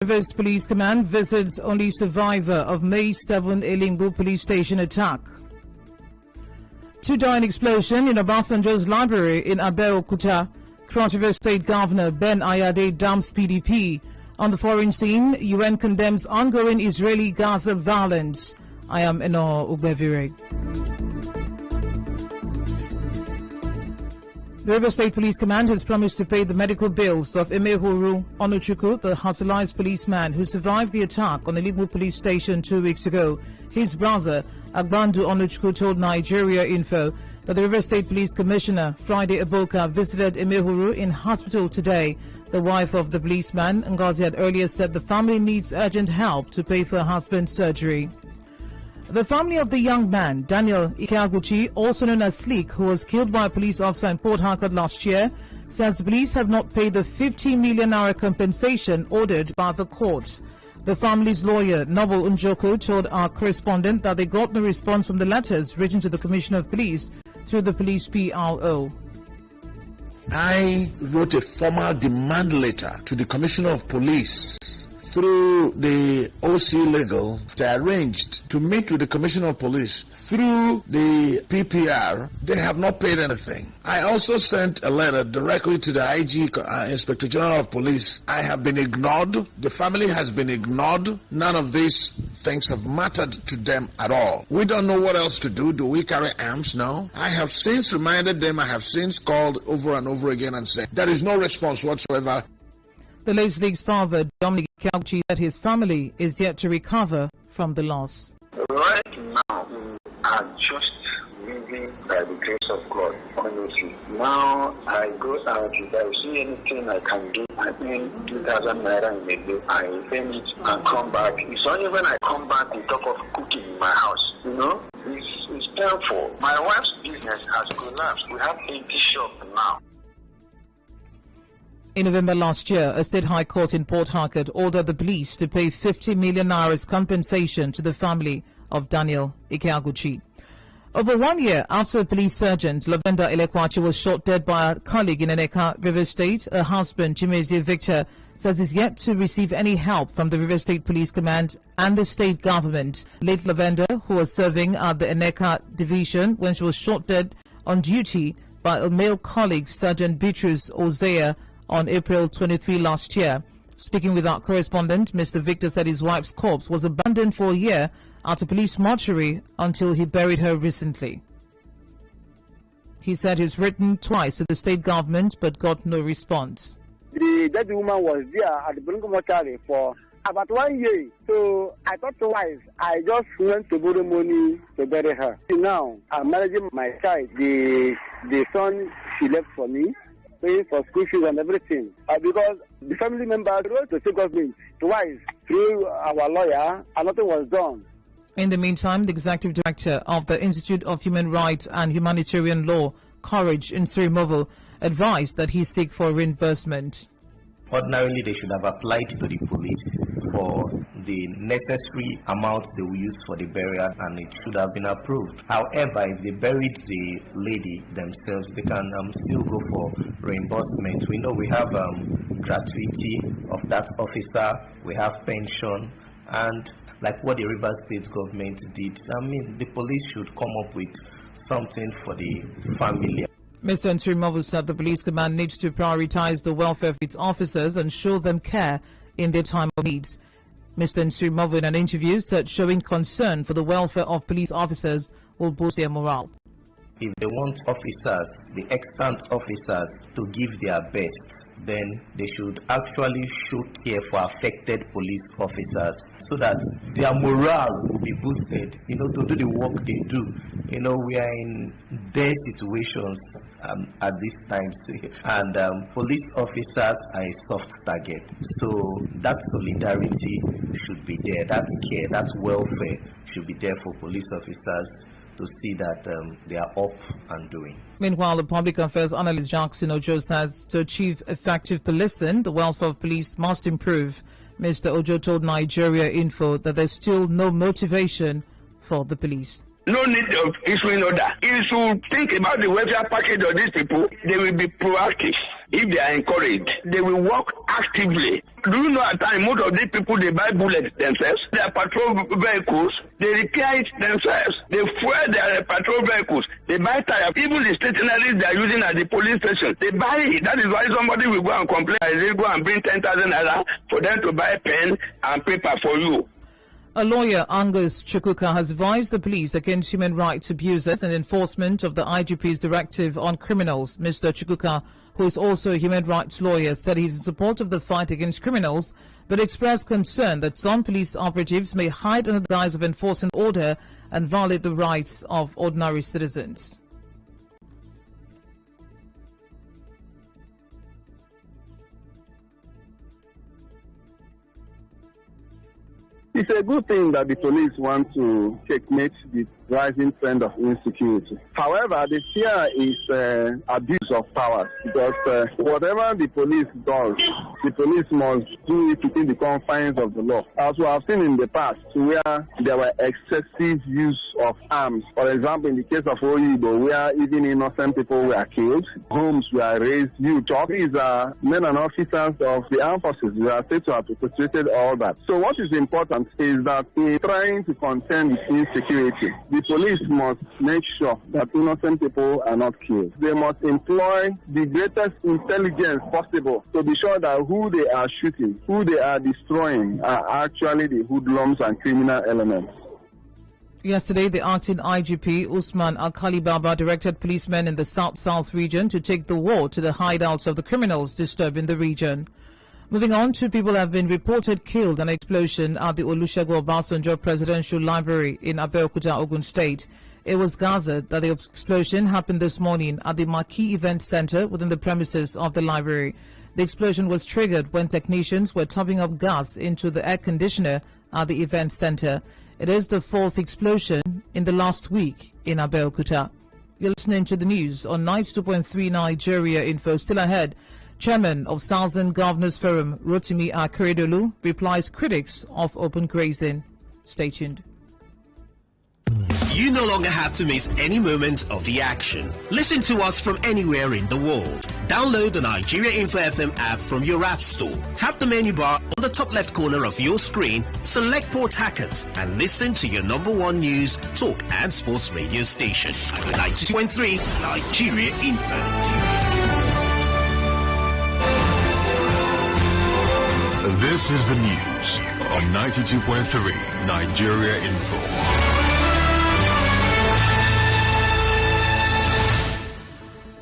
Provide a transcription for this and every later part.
Rivers Police Command visits only survivor of May 7 Elingbo Police Station attack. Two-die explosion in Obasanjo's library in Abeokuta. Cross River State Governor Ben Ayade dumps PDP. On the foreign scene, UN condemns ongoing Israeli-Gaza violence. I am Enoh Ogbevire. The River State Police Command has promised to pay the medical bills of Emehuru Onochukwu, the hospitalized policeman who survived the attack on the Elingbo Police Station 2 weeks ago. His brother, Agbandu Onochukwu, told Nigeria Info that the River State Police Commissioner, Friday Aboka, visited Emehuru in hospital today. The wife of the policeman, Ngozi, had earlier said the family needs urgent help to pay for her husband's surgery. The family of the young man, Daniel Ikeaguchi, also known as Sleek, who was killed by a police officer in Port Harcourt last year, says the police have not paid the 50 million naira compensation ordered by the courts. The family's lawyer, Noble Njoko, told our correspondent that they got no response from the letters written to the Commissioner of Police through the police PRO. I wrote a formal demand letter to the Commissioner of Police through the OC Legal. I arranged to meet with the Commissioner of Police through the PPR. They have not paid anything. I also sent a letter directly to the IG, Inspector General of Police. I have been ignored. The family has been ignored. None of these things have mattered to them at all. We don't know what else to do. Do we carry arms? No. I have since reminded them. I have since called over and over again and said there is no response whatsoever. The late Sleek's father, Dominic Ikeaguchi, said his family is yet to recover from the loss. Right now, we are just living by the grace of God, honestly. Now, I go out, if I see anything I can do, I mean, 2,000 naira in a day, I spend it and come back. It's only when I come back we talk of cooking in my house, you know? It's painful. My wife's business has collapsed. We have 80 shops now. In November last year, a state high court in Port Harcourt ordered the police to pay 50 million naira compensation to the family of Daniel Ikeaguchi. Over 1 year after police sergeant Lavender Elekwachi was shot dead by a colleague in Eneka, River State, her husband, Chimezie Victor, says he's yet to receive any help from the River State Police Command and the state government. Late Lavender, who was serving at the Eneka division when she was shot dead on duty by a male colleague, Sergeant Beatrice Ozea, on April 23 last year. Speaking with our correspondent, Mr. Victor said his wife's corpse was abandoned for a year at a police mortuary until he buried her recently. He said he's written twice to the state government but got no response. The dead woman was there at the Bulungu mortuary for about 1 year. So I thought twice. I just went to borrow money to bury her. Now I'm managing my child, the son she left for me, paying for school fees and everything. Because the family members wrote to the government twice through our lawyer and nothing was done. In the meantime, the executive director of the Institute of Human Rights and Humanitarian Law, Courage Nsirimovo, advised that he seek for reimbursement. Ordinarily, they should have applied to the police for the necessary amount they will use for the burial, and it should have been approved. However, if they buried the lady themselves, they can still go for reimbursement. We know we have gratuity of that officer, we have pension, and like what the River State government did, I mean, the police should come up with something for the family. Mr. Nsirimovo said the police command needs to prioritize the welfare of its officers and show them care in their time of needs. Mr. Nsirimovo, in an interview, said showing concern for the welfare of police officers will boost their morale. If they want officers, the extant officers, to give their best, then they should actually show care for affected police officers so that their morale will be boosted, you know, to do the work they do. You know, we are in dire situations at these times, and police officers are a soft target. So that solidarity should be there, that care, that welfare should be there for police officers to see that they are up and doing. Meanwhile, the public affairs analyst Jackson Ojo says to achieve effective policing, the welfare of police must improve. Mr. Ojo told Nigeria Info that there's still no motivation for the police. No need of issuing order. If you think about the welfare package of these people, they will be proactive. if they are encouraged, they will work actively. Do you know at times most of these people, they buy bullets themselves, their patrol vehicles, they repair it themselves, they fuel their patrol vehicles, they buy tires, even the stationery they are using at the police station, they buy it. That is why somebody will go and complain, they go and bring 10,000 naira for them to buy pen and paper for you. A lawyer, Angus Chukwuka, has advised the police against human rights abusers and enforcement of the IGP's directive on criminals. Mr. Chukwuka, who is also a human rights lawyer, said he's in support of the fight against criminals, but expressed concern that some police operatives may hide under the guise of enforcing order and violate the rights of ordinary citizens. It's a good thing that the police want to checkmate the rising trend of insecurity. However, the fear is abuse of power, because whatever the police does, the police must do it within the confines of the law. As we have seen in the past, where there were excessive use of arms. For example, in the case of Oyibo, where even innocent people were killed, homes were razed, youth. These are men and officers of the armed forces. We are said to have perpetrated all that. So what is important is that in trying to contend with insecurity, the police must make sure that innocent people are not killed. They must employ the greatest intelligence possible to be sure that who they are shooting, who they are destroying, are actually the hoodlums and criminal elements. Yesterday, the acting IGP, Usman Alkali Baba, directed policemen in the South-South region to take the war to the hideouts of the criminals disturbing the region. Moving on, 2 people have been reported killed in an explosion at the Olusegun Obasanjo Presidential Library in Abeokuta, Ogun State. It was gathered that the explosion happened this morning at the Marquee Event Center within the premises of the library. The explosion was triggered when technicians were topping up gas into the air conditioner at the event center. It is the 4th explosion in the last week in Abeokuta. You're listening to the news on 92.3 Nigeria Info. Still ahead, Chairman of Southern Governors Forum, Rotimi Akeredolu, replies critics of open grazing. Stay tuned. You no longer have to miss any moment of the action. Listen to us from anywhere in the world. Download the Nigeria Info FM app from your app store. Tap the menu bar on the top left corner of your screen, select Port Hackett, and listen to your #1 news, talk and sports radio station. 92.3 Nigeria Info. This is the news on 92.3 Nigeria Info.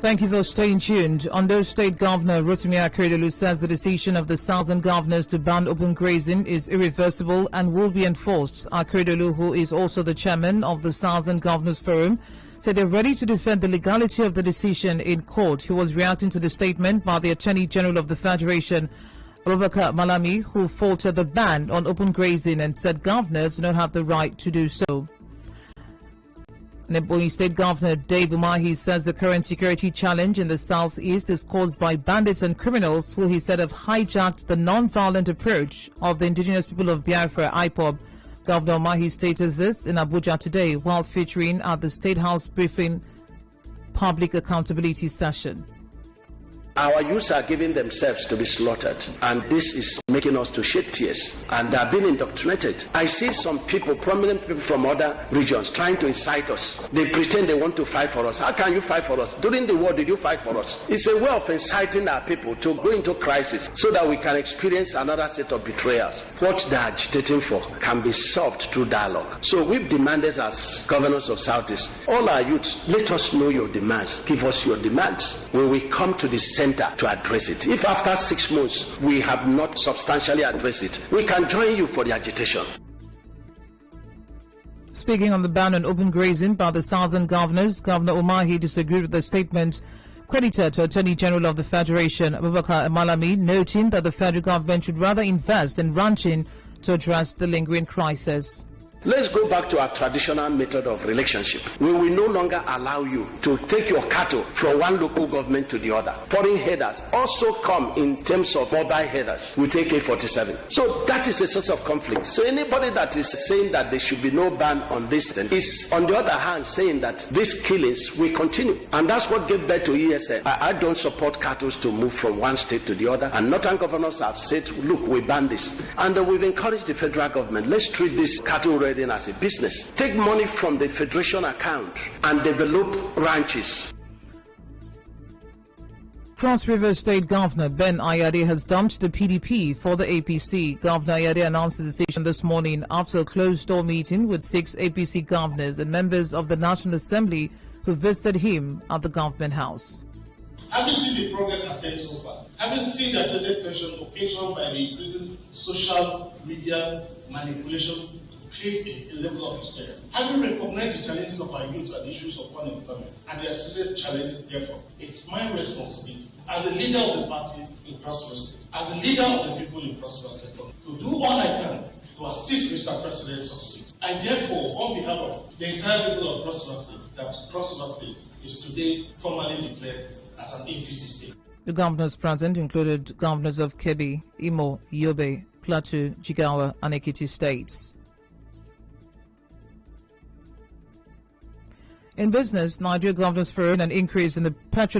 Thank you for staying tuned. Ondo State Governor Rotimi Akeredolu says the decision of the Southern governors to ban open grazing is irreversible and will be enforced. Akeredolu, who is also the chairman of the Southern Governors Forum, said they're ready to defend the legality of the decision in court. He was reacting to the statement by the Attorney General of the Federation, Abubakar Malami, who faulted the ban on open grazing and said governors do not have the right to do so. Ebonyi State Governor Dave Umahi says the current security challenge in the southeast is caused by bandits and criminals who he said have hijacked the non-violent approach of the indigenous people of Biafra, IPOB. Governor Umahi stated this in Abuja today while featuring at the State House briefing public accountability session. Our youths are giving themselves to be slaughtered, and this is making us to shed tears, and they are being indoctrinated. I see some people, prominent people from other regions, trying to incite us. They pretend they want to fight for us. How can you fight for us? During the war, did you fight for us? It's a way of inciting our people to go into crisis so that we can experience another set of betrayals. What they are agitating for can be solved through dialogue. So we've demanded as governors of Southeast, all our youths, let us know your demands. Give us your demands. When we come to the center to address it. If after 6 months we have not substantially addressed it, we can join you for the agitation. Speaking on the ban on open grazing by the Southern governors, Governor Umahi disagreed with the statement credited to Attorney General of the Federation, Abubakar Malami, noting that the federal government should rather invest in ranching to address the lingering crisis. Let's go back to our traditional method of relationship. We will no longer allow you to take your cattle from one local government to the other. Foreign headers also come in terms of mobile headers. We take A47. So that is a source of conflict. So anybody that is saying that there should be no ban on this thing is, on the other hand, saying that these killings will continue. And that's what gave birth to ESN. I don't support cattle to move from one state to the other. And northern governors have said, look, we ban this. And we've encouraged the federal government, let's treat this cattle raiding as a business. Take money from the federation account and develop ranches. Cross River State Governor Ben Ayade has dumped the PDP for the APC. Governor Ayade announced the decision this morning after a closed-door meeting with 6 APC governors and members of the National Assembly who visited him at the government house. Having seen the progress attained so far, having seen the accelerated tension occasioned by the increasing social media manipulation to create a level of hysteria, having recognized the challenges of our youth and the issues of unemployment and the associated challenges, therefore, it's my responsibility as a leader of the party in Cross River State, as a leader of the people in Cross River State, to do all I can to assist Mr. President succeed. And therefore, on behalf of the entire people of Cross River State, that Cross River State is today formally declared as an APC state. The governors present included governors of Kebbi, Imo, Yobe, Plateau, Jigawa, and Ekiti states. In business, Nigeria governors found an increase in the price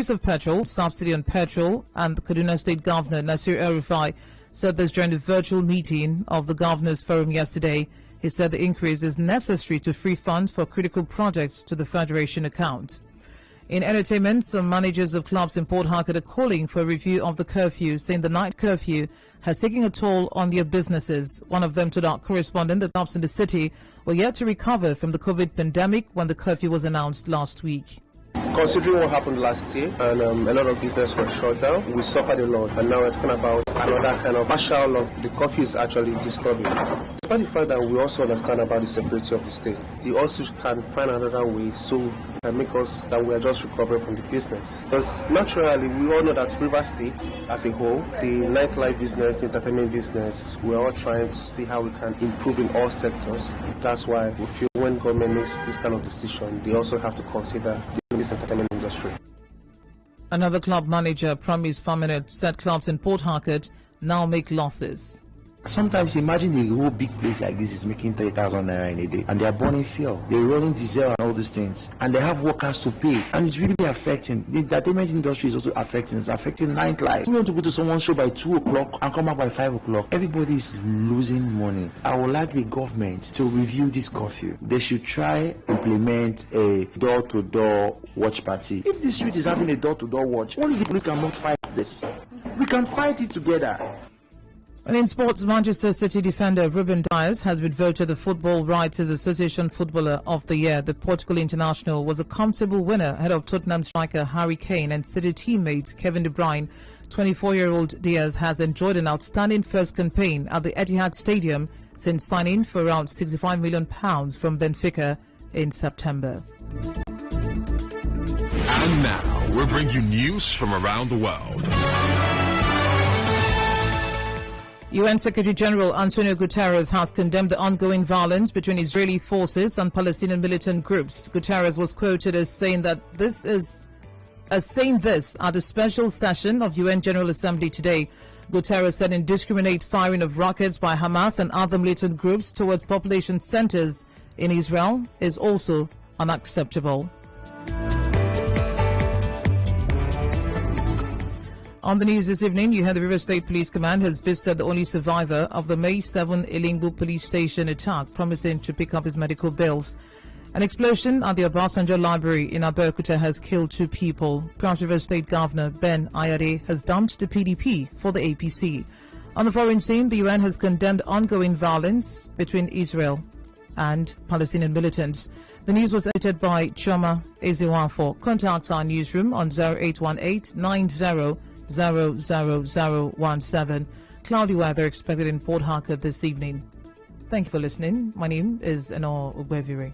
of petrol, subsidy on petrol, and the Kaduna State Governor Nasir El-Rufai said this during the virtual meeting of the Governors Forum yesterday. He said the increase is necessary to free funds for critical projects to the Federation account. In entertainment, some managers of clubs in Port Harcourt are calling for a review of the curfew, saying the night curfew has taken a toll on their businesses. One of them told our correspondent that clubs in the city were yet to recover from the COVID pandemic when the curfew was announced last week. Considering what happened last year and a lot of business was shut down, we suffered a lot, and now we're talking about another kind of partial lockdown. The curfew is actually disturbing. Despite the fact that we also understand about the security of the state, they also can find another way so can make us that we are just recovering from the business. Because naturally, we all know that River State as a whole, the nightlife business, the entertainment business, we're all trying to see how we can improve in all sectors. That's why we feel when government makes this kind of decision, they also have to consider this entertainment industry. Another club manager promised Faminate said clubs in Port Harcourt now make losses. Sometimes imagine a whole big place like this is making 30,000 naira in a day, and they are burning fuel, they're rolling diesel and all these things, and they have workers to pay, and it's really affecting. The entertainment industry is also affecting. It's affecting nightlife. We want to go to someone's show by 2 o'clock and come back by 5 o'clock. Everybody is losing money. I would like the government to review this curfew. They should try implement a door-to-door watch party. If this street is having a door-to-door watch, only the police cannot fight this. We can fight it together. And in sports, Manchester City defender Ruben Dias has been voted the Football Writers Association Footballer of the Year. The Portugal international was a comfortable winner ahead of Tottenham striker Harry Kane and City teammates Kevin De Bruyne. 24-year-old Dias has enjoyed an outstanding first campaign at the Etihad Stadium since signing for around £65 million from Benfica in September. And now we'll bring you news from around the world. UN Secretary General Antonio Guterres has condemned the ongoing violence between Israeli forces and Palestinian militant groups. Guterres was quoted as saying this at a special session of UN General Assembly today. Guterres said indiscriminate firing of rockets by Hamas and other militant groups towards population centers in Israel is also unacceptable. On the news this evening, you heard the River State Police Command has visited the only survivor of the May 7 Ilingbu police station attack, promising to pick up his medical bills. An explosion at the Obasanjo Library in Abeokuta has killed 2 people. Cross River State Governor Ben Ayade has dumped the PDP for the APC. On the foreign scene, the UN has condemned ongoing violence between Israel and Palestinian militants. The news was edited by Choma Ezewanfo. Contact our newsroom on 0818 90 00017. Cloudy weather expected in Port Harcourt this evening. Thank you for listening. My name is Enoh Ogbevire.